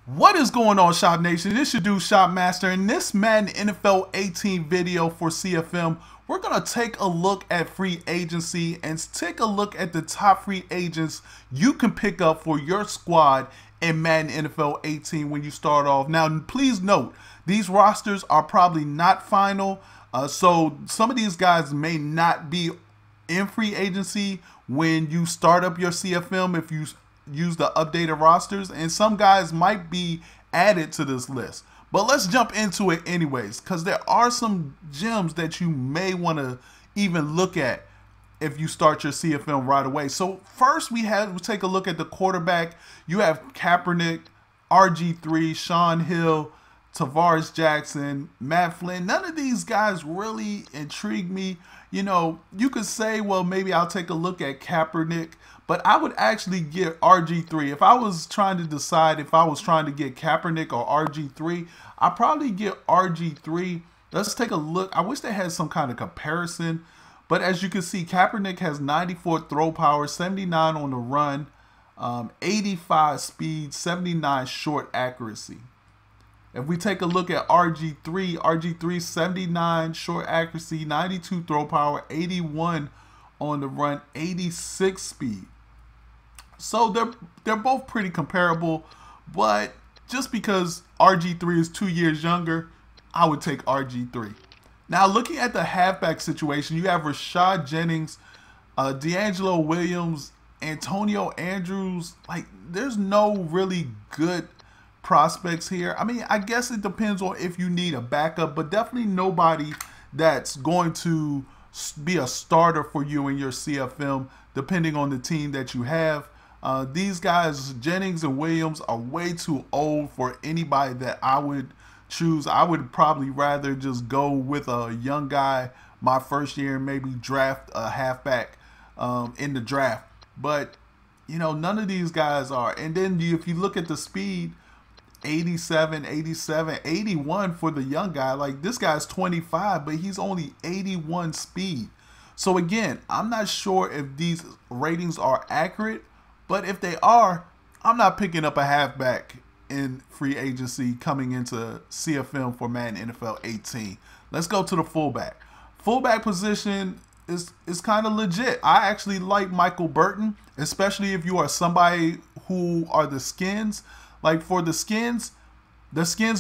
What is going on, Shop Nation? This your dude Shop Master. In this Madden NFL 18 video for CFM, we're going to take a look at free agency and take a look at the top free agents you can pick up for your squad in Madden NFL 18 when you start off. Now, please note, these rosters are probably not final, so some of these guys may not be in free agency when you start up your CFM if you use the updated rosters, and some guys might be added to this list. But let's jump into it anyways, because there are some gems that you may want to even look at if you start your CFM right away. So first we'll take a look at the quarterback. You have Kaepernick, RG3, Sean Hill, Tavares Jackson, Matt Flynn. None of these guys really intrigue me. You know, you could say, well, maybe I'll take a look at Kaepernick, but I would actually get RG3. If I was trying to decide if I was trying to get Kaepernick or RG3, I'd probably get RG3. Let's take a look. I wish they had some kind of comparison, but as you can see, Kaepernick has 94 throw power, 79 on the run, 85 speed, 79 short accuracy. If we take a look at RG3, 79 short accuracy, 92 throw power, 81 on the run, 86 speed. So they're both pretty comparable, but just because RG3 is 2 years younger, I would take RG3. Now looking at the halfback situation, you have Rashad Jennings, D'Angelo Williams, Antonio Andrews. Like, there's no really good prospects here. I mean, I guess it depends on if you need a backup, but definitely nobody that's going to be a starter for you in your CFM, depending on the team that you have. These guys, Jennings and Williams, are way too old for anybody that I would choose. I would probably rather just go with a young guy my first year and maybe draft a halfback in the draft. But, you know, none of these guys are. And then if you look at the speed, 87, 87, 81 for the young guy. Like, this guy's 25, but he's only 81 speed. So again, I'm not sure if these ratings are accurate, but if they are, I'm not picking up a halfback in free agency coming into CFM for Madden NFL 18. Let's go to the fullback. Fullback position is kind of legit. I actually like Michael Burton, especially if you are somebody who are the skins. Like, for the skins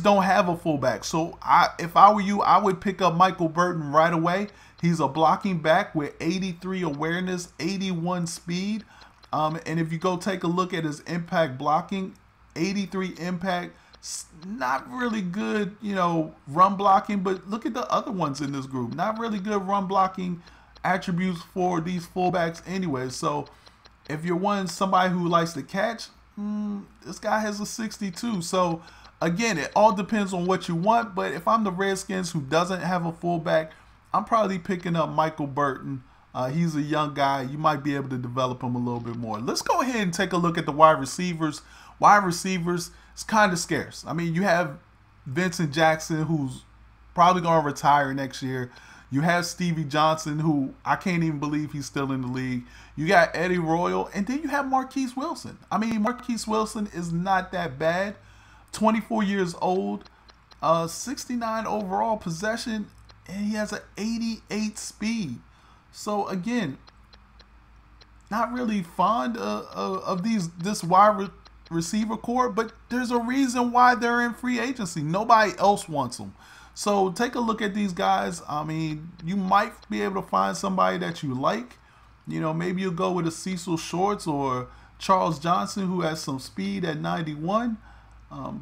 don't have a fullback. So if I were you, I would pick up Michael Burton right away. He's a blocking back with 83 awareness, 81 speed. And if you go take a look at his impact blocking, 83 impact, not really good, you know, run blocking, but look at the other ones in this group. Not really good run blocking attributes for these fullbacks anyway. So if you're somebody who likes to catch, this guy has a 62. So again, it all depends on what you want, but if I'm the Redskins who doesn't have a fullback, I'm probably picking up Michael Burton. He's a young guy. You might be able to develop him a little bit more. Let's go ahead and take a look at the wide receivers. Wide receivers is kind of scarce. I mean, you have Vincent Jackson, who's probably going to retire next year. You have Stevie Johnson, who I can't even believe he's still in the league. You got Eddie Royal, and then you have Marquis Wilson. I mean, Marquis Wilson is not that bad. 24 years old, 69 overall possession, and he has an 88 speed. So again, not really fond of this wide receiver core, but there's a reason why they're in free agency. Nobody else wants them. So take a look at these guys. I mean, you might be able to find somebody that you like. You know, maybe you'll go with a Cecil Shorts or Charles Johnson, who has some speed at 91.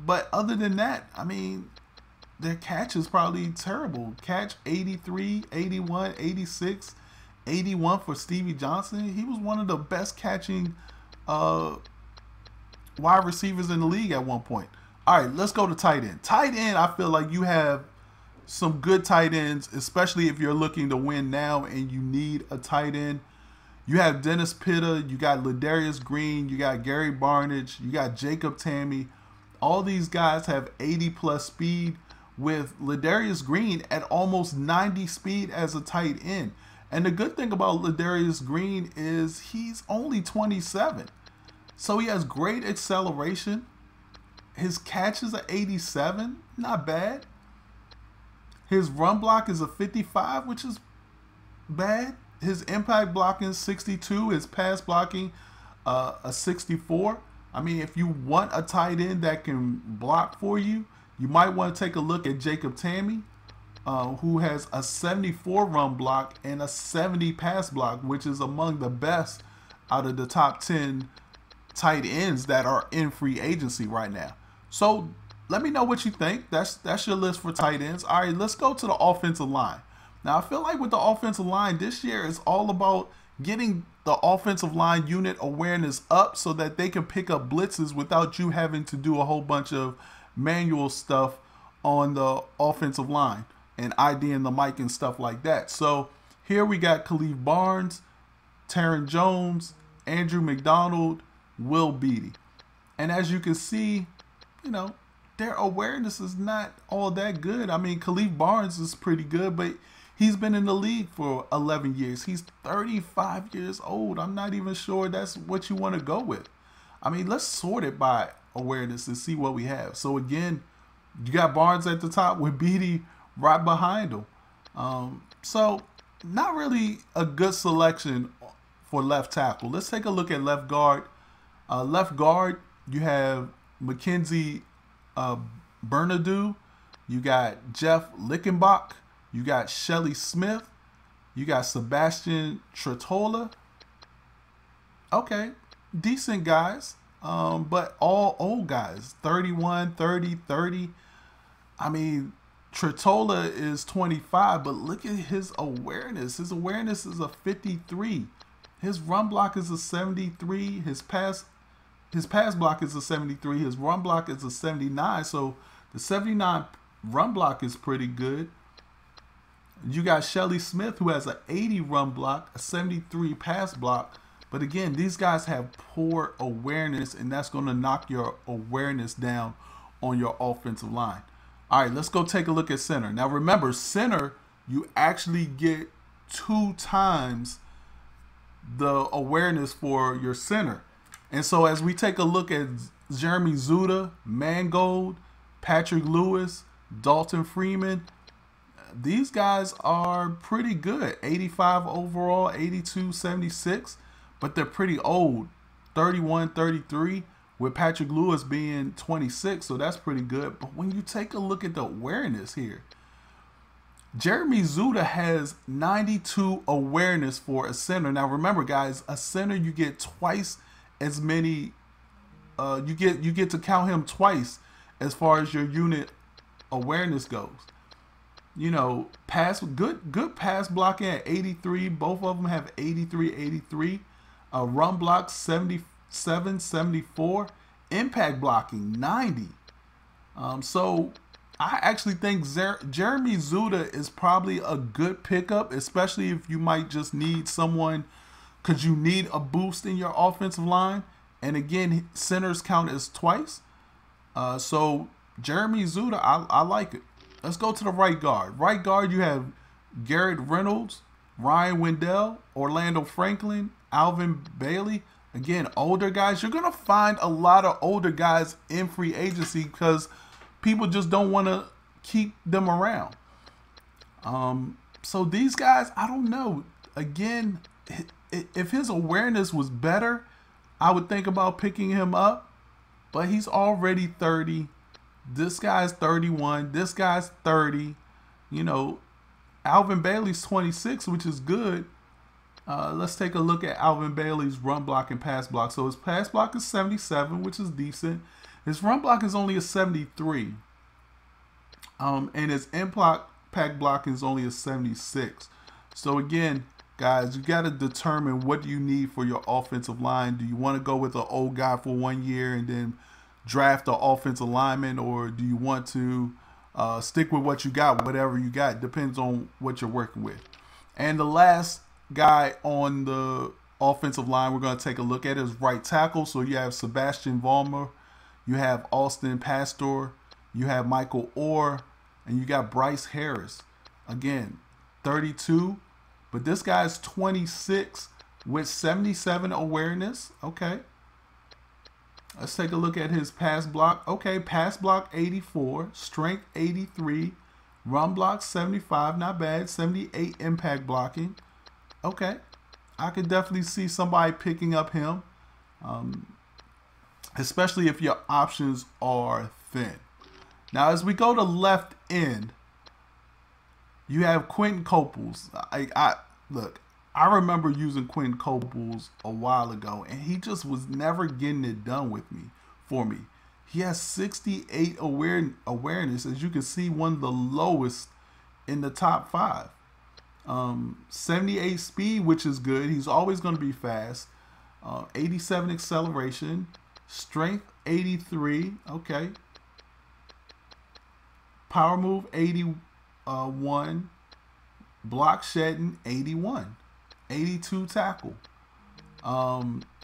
But other than that, I mean, their catch is probably terrible. Catch 83, 81, 86, 81 for Stevie Johnson. He was one of the best catching wide receivers in the league at one point. All right, let's go to tight end. Tight end, I feel like you have some good tight ends, especially if you're looking to win now and you need a tight end. You have Dennis Pitta, you got Ladarius Green, you got Gary Barnidge, you got Jacob Tamme. All these guys have 80 plus speed, with Ladarius Green at almost 90 speed as a tight end. And the good thing about Ladarius Green is he's only 27. So he has great acceleration. His catches are 87, not bad. His run block is a 55, which is bad. His impact blocking is 62. His pass blocking a 64. I mean, if you want a tight end that can block for you, you might want to take a look at Jacob Tamme, who has a 74 run block and a 70 pass block, which is among the best out of the top 10 tight ends that are in free agency right now. So let me know what you think. That's your list for tight ends. All right, let's go to the offensive line. Now, I feel like with the offensive line this year, it's all about getting the offensive line unit awareness up so that they can pick up blitzes without you having to do a whole bunch of manual stuff on the offensive line and IDing the mic and stuff like that. So here we got Khalif Barnes, Taron Jones, Andrew McDonald, Will Beatty. And as you can see, you know, their awareness is not all that good. I mean, Khalif Barnes is pretty good, but he's been in the league for 11 years. He's 35 years old. I'm not even sure that's what you want to go with. I mean, let's sort it by awareness and see what we have. So again, you got Barnes at the top with Beatty right behind him. So not really a good selection for left tackle. Let's take a look at left guard. Left guard, you have Mackenzie Bernardu. You got Jeff Lickenbach. You got Shelly Smith. You got Sebastian Tretola. Okay, decent guys, but all old guys, 31, 30, 30. I mean, Tretola is 25, but look at his awareness. His awareness is a 53. His run block is a 73. His pass block is a 73. His run block is a 79. So the 79 run block is pretty good. You got Shelly Smith, who has an 80 run block, a 73 pass block. But again, these guys have poor awareness, and that's going to knock your awareness down on your offensive line. All right, let's go take a look at center. Now, remember, center, you actually get 2 times the awareness for your center. And so as we take a look at Jeremy Zuda, Mangold, Patrick Lewis, Dalton Freeman, these guys are pretty good. 85 overall, 82, 76, but they're pretty old. 31, 33, with Patrick Lewis being 26, so that's pretty good. But when you take a look at the awareness here, Jeremy Zuda has 92 awareness for a center. Now remember, guys, a center you get twice as many. You get to count him twice as far as your unit awareness goes. You know, good pass blocking at 83. Both of them have 83, 83. Run block 77, 74. Impact blocking 90. So I actually think Jeremy Zuda is probably a good pickup, especially if you might just need someone because you need a boost in your offensive line. And again, centers count as twice. So Jeremy Zuda, I like it. Let's go to the right guard. Right guard, you have Garrett Reynolds, Ryan Wendell, Orlando Franklin, Alvin Bailey. Again, older guys. You're going to find a lot of older guys in free agency because people just don't want to keep them around. So these guys, I don't know. Again, if his awareness was better, I would think about picking him up. But he's already 30. This guy's 31. This guy's 30. You know, Alvin Bailey's 26, which is good. Let's take a look at Alvin Bailey's run block and pass block. So his pass block is 77, which is decent. His run block is only a 73. And his impact block is only a 76. So again, guys, you got to determine what do you need for your offensive line. Do you want to go with an old guy for 1 year and then draft an offensive lineman, or do you want to stick with what you got, whatever you got? Depends on what you're working with. And the last guy on the offensive line we're going to take a look at is right tackle. So you have Sebastian Vollmer, You have Austin Pastor. You have Michael Orr. And you got Bryce Harris. Again, 32. But this guy's 26 with 77 awareness. Okay. Let's take a look at his pass block. Okay, pass block 84. Strength 83. Run block 75. Not bad. 78 impact blocking. Okay. I could definitely see somebody picking up him. Especially if your options are thin. Now, as we go to left end, you have Quinn Cocles. Look, I remember using Quinn Cocles a while ago, and he just was never getting it done for me. He has 68 awareness, as you can see, one of the lowest in the top 5. 78 speed, which is good. He's always going to be fast. 87 acceleration. Strength 83. Okay. Power move 81. Block shedding 81. 82 tackle.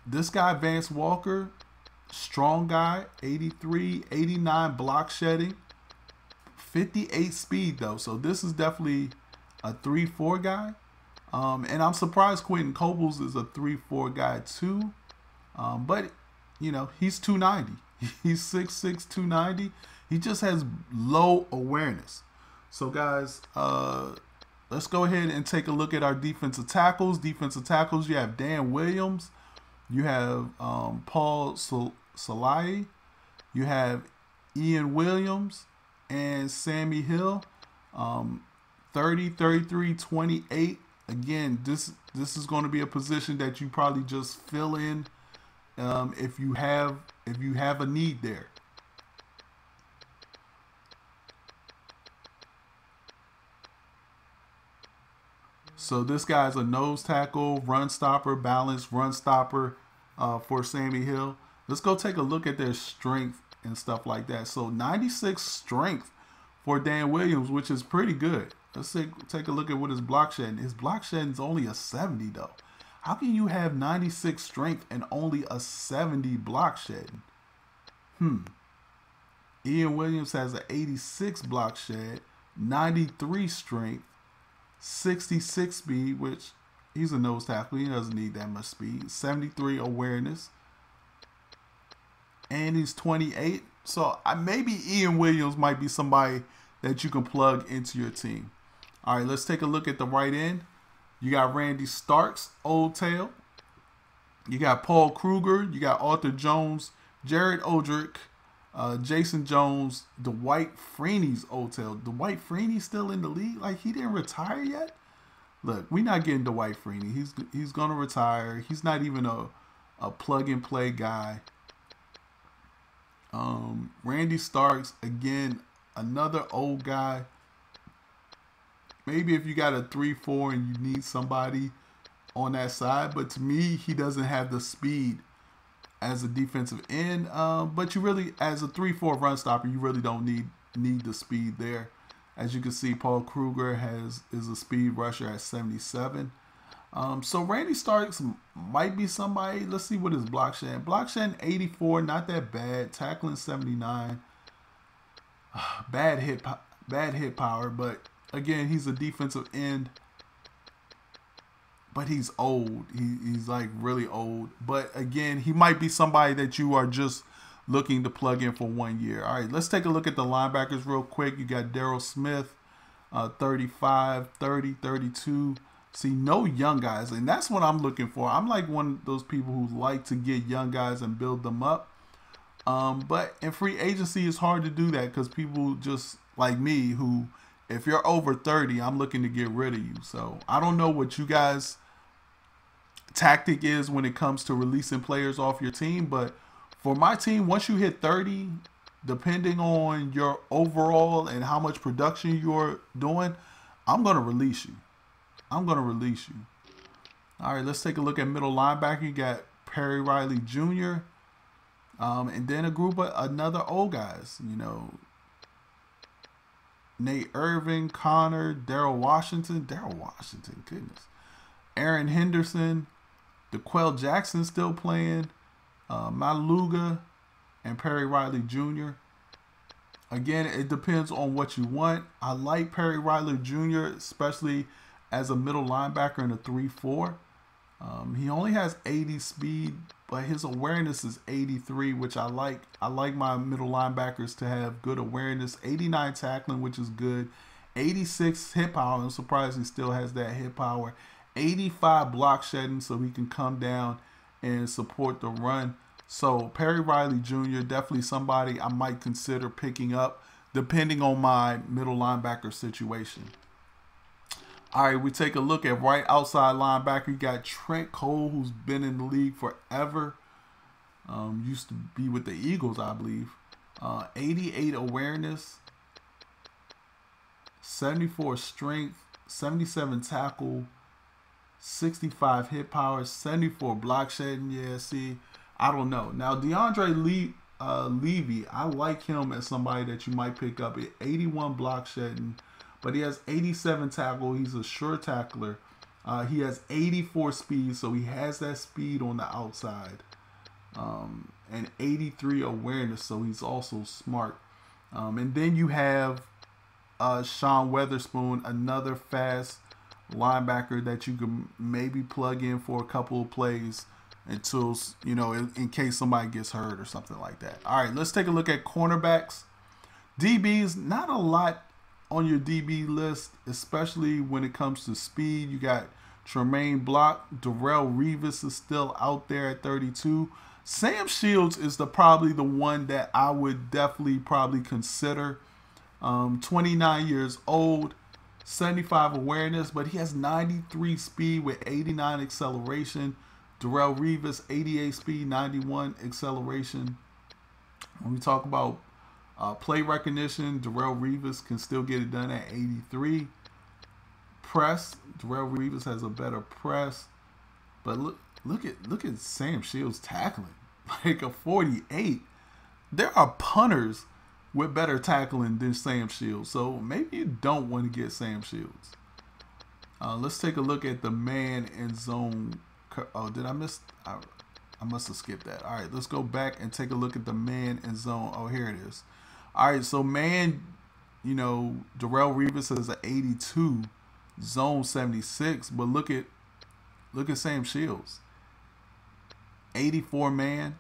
This guy Vance Walker, strong guy, 83, 89 block shedding, 58 speed though. So this is definitely a 3-4 guy. And I'm surprised Quinn Cocles is a 3-4 guy too. But you know, he's 290. He's 6'6", 290. He just has low awareness. So guys, let's go ahead and take a look at our defensive tackles. Defensive tackles, you have Dan Williams. You have Paul Salai. You have Ian Williams and Sammy Hill. 30, 33, 28. Again, this is going to be a position that you probably just fill in if you have a need there. So this guy's a nose tackle, run stopper, balanced run stopper for Sammy Hill. Let's go take a look at their strength and stuff like that. So 96 strength for Dan Williams, which is pretty good. Let's take a look at what his block shedding. His block shedding is only a 70 though. How can you have 96 strength and only a 70 block shedding? Ian Williams has an 86 block shed, 93 strength, 66 speed, which he's a nose tackle. He doesn't need that much speed. 73 awareness. And he's 28. So maybe Ian Williams might be somebody that you can plug into your team. All right, let's take a look at the right end. You got Randy Starks, Old Tail. You got Paul Kruger. You got Arthur Jones, Jared Odrick, Jason Jones, Dwight Freeney's Old Tail. Dwight Freeney still in the league? Like, he didn't retire yet? Look, we're not getting Dwight Freeney. He's going to retire. He's not even a plug-and-play guy. Randy Starks, again, another old guy. Maybe if you got a 3-4 and you need somebody on that side. But to me, he doesn't have the speed as a defensive end. But you really, as a 3-4 run stopper, you really don't need the speed there. As you can see, Paul Kruger is a speed rusher at 77. So Randy Starks might be somebody. Let's see what his block shed. Block shed 84, not that bad. Tackling 79. Bad hit power, but again, he's a defensive end. But he's old. He's like really old. But again, he might be somebody that you are just looking to plug in for 1 year. All right, let's take a look at the linebackers real quick. You got Daryl Smith, 35, 30, 32. See, no young guys, and that's what I'm looking for. I'm like one of those people who like to get young guys and build them up. But in free agency, it's hard to do that because people just like me who, if you're over 30, I'm looking to get rid of you. So I don't know what you guys' tactic is when it comes to releasing players off your team. But for my team, once you hit 30, depending on your overall and how much production you're doing, I'm going to release you. I'm going to release you. All right, let's take a look at middle linebacker. You got Perry Riley Jr. And then a group of another old guys, you know, Nate Irving, Connor, Daryl Washington, goodness. Aaron Henderson, DeQuell Jackson still playing, Maluga, and Perry Riley Jr. Again, it depends on what you want. I like Perry Riley Jr., especially as a middle linebacker in a 3-4. He only has 80 speed, but his awareness is 83, which I like. I like my middle linebackers to have good awareness. 89 tackling, which is good. 86 hit power. I'm surprised he still has that hit power. 85 block shedding, so he can come down and support the run. So Perry Riley Jr., definitely somebody I might consider picking up, depending on my middle linebacker situation. All right, we take a look at right outside linebacker. You got Trent Cole, who's been in the league forever. Used to be with the Eagles, I believe. 88 awareness, 74 strength, 77 tackle, 65 hit power, 74 block shedding. Yeah, see, I don't know. Now, DeAndre Levy, I like him as somebody that you might pick up. 81 block shedding. But he has 87 tackle. He's a sure tackler. He has 84 speed, so he has that speed on the outside. And 83 awareness, so he's also smart. And then you have Sean Weatherspoon, another fast linebacker that you can maybe plug in for a couple of plays until, you know, in case somebody gets hurt or something like that. All right, let's take a look at cornerbacks. DBs, not a lot on your DB list, especially when it comes to speed. You got Tremaine Block. Darrelle Revis is still out there at 32. Sam Shields is probably the one that I would definitely probably consider. 29 years old, 75 awareness, but he has 93 speed with 89 acceleration. Darrelle Revis, 88 speed, 91 acceleration. When we talk about play recognition, Darrelle Revis can still get it done at 83. Press, Darrelle Revis has a better press, but look at Sam Shields tackling, like a 48. There are punters with better tackling than Sam Shields, so maybe you don't want to get Sam Shields. Let's take a look at the man and zone. Oh, did I miss? I must have skipped that. All right, let's go back and take a look at the man and zone. Oh, here it is. All right, so man, you know, Darrelle Revis has an 82, zone 76, but look at Sam Shields. 84 man,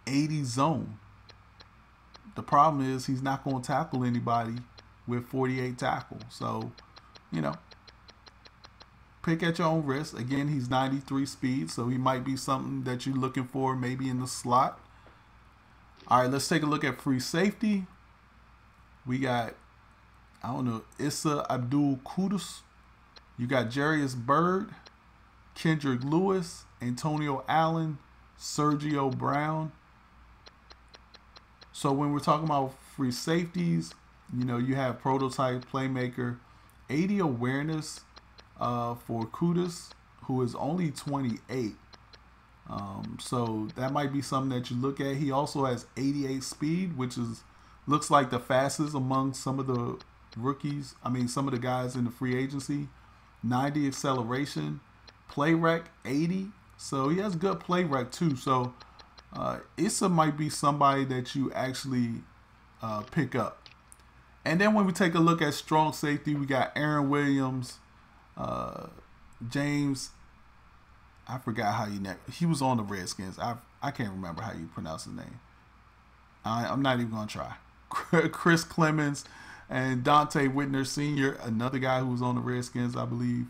80 zone. The problem is he's not going to tackle anybody with 48 tackle. So, you know, pick at your own risk. Again, he's 93 speed, so he might be something that you're looking for maybe in the slot. All right, let's take a look at free safety. We got, I don't know, Issa Abdul Kudus. You got Jarius Byrd, Kendrick Lewis, Antonio Allen, Sergio Brown. So when we're talking about free safeties, you know, you have prototype playmaker, 80 awareness for Kudus, who is only 28. So that might be something that you look at. He also has 88 speed, which looks like the fastest among some of the rookies. I mean, some of the guys in the free agency. 90 acceleration, play rec 80. So he has good play rec too. So Issa might be somebody that you actually pick up. And then when we take a look at strong safety, we got Aaron Williams, James. I forgot how he was on the Redskins. I can't remember how you pronounce his name. I'm not even going to try. Chris Clemens and Dante Whitner Sr., another guy who was on the Redskins, I believe.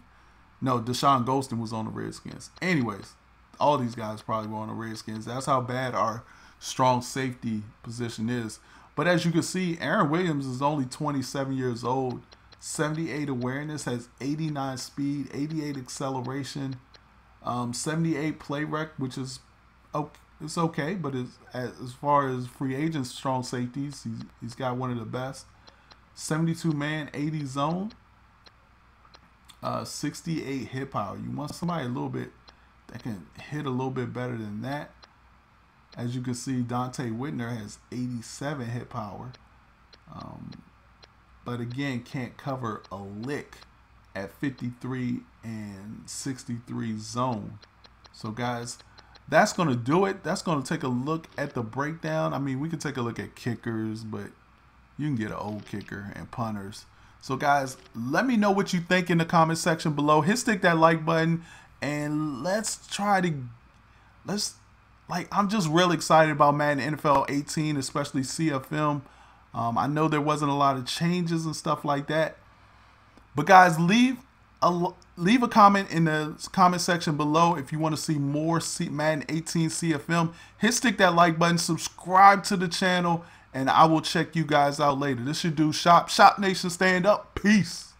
No, Deshaun Golston was on the Redskins. Anyways, all these guys probably were on the Redskins. That's how bad our strong safety position is. But as you can see, Aaron Williams is only 27 years old. 78 awareness, has 89 speed, 88 acceleration, 78 play rec, which is it's okay, but as far as free agents, strong safeties, he's got one of the best. 72 man, 80 zone, 68 hit power. You want somebody a little bit that can hit a little bit better than that. As you can see, Dante Whitner has 87 hit power, but again, can't cover a lick at 53 and 63 zone. So guys, that's going to do it. That's going to take a look at the breakdown. I mean, we can take a look at kickers, but you can get an old kicker and punters. So guys, let me know what you think in the comment section below. Stick that like button, and I'm just really excited about Madden NFL 18, especially CFM. I know there wasn't a lot of changes and stuff like that, but guys, leave a comment in the comment section below if you want to see more Madden 18 CFM. Stick that like button, subscribe to the channel, and I will check you guys out later. This should do Shop Nation. Stand up. Peace.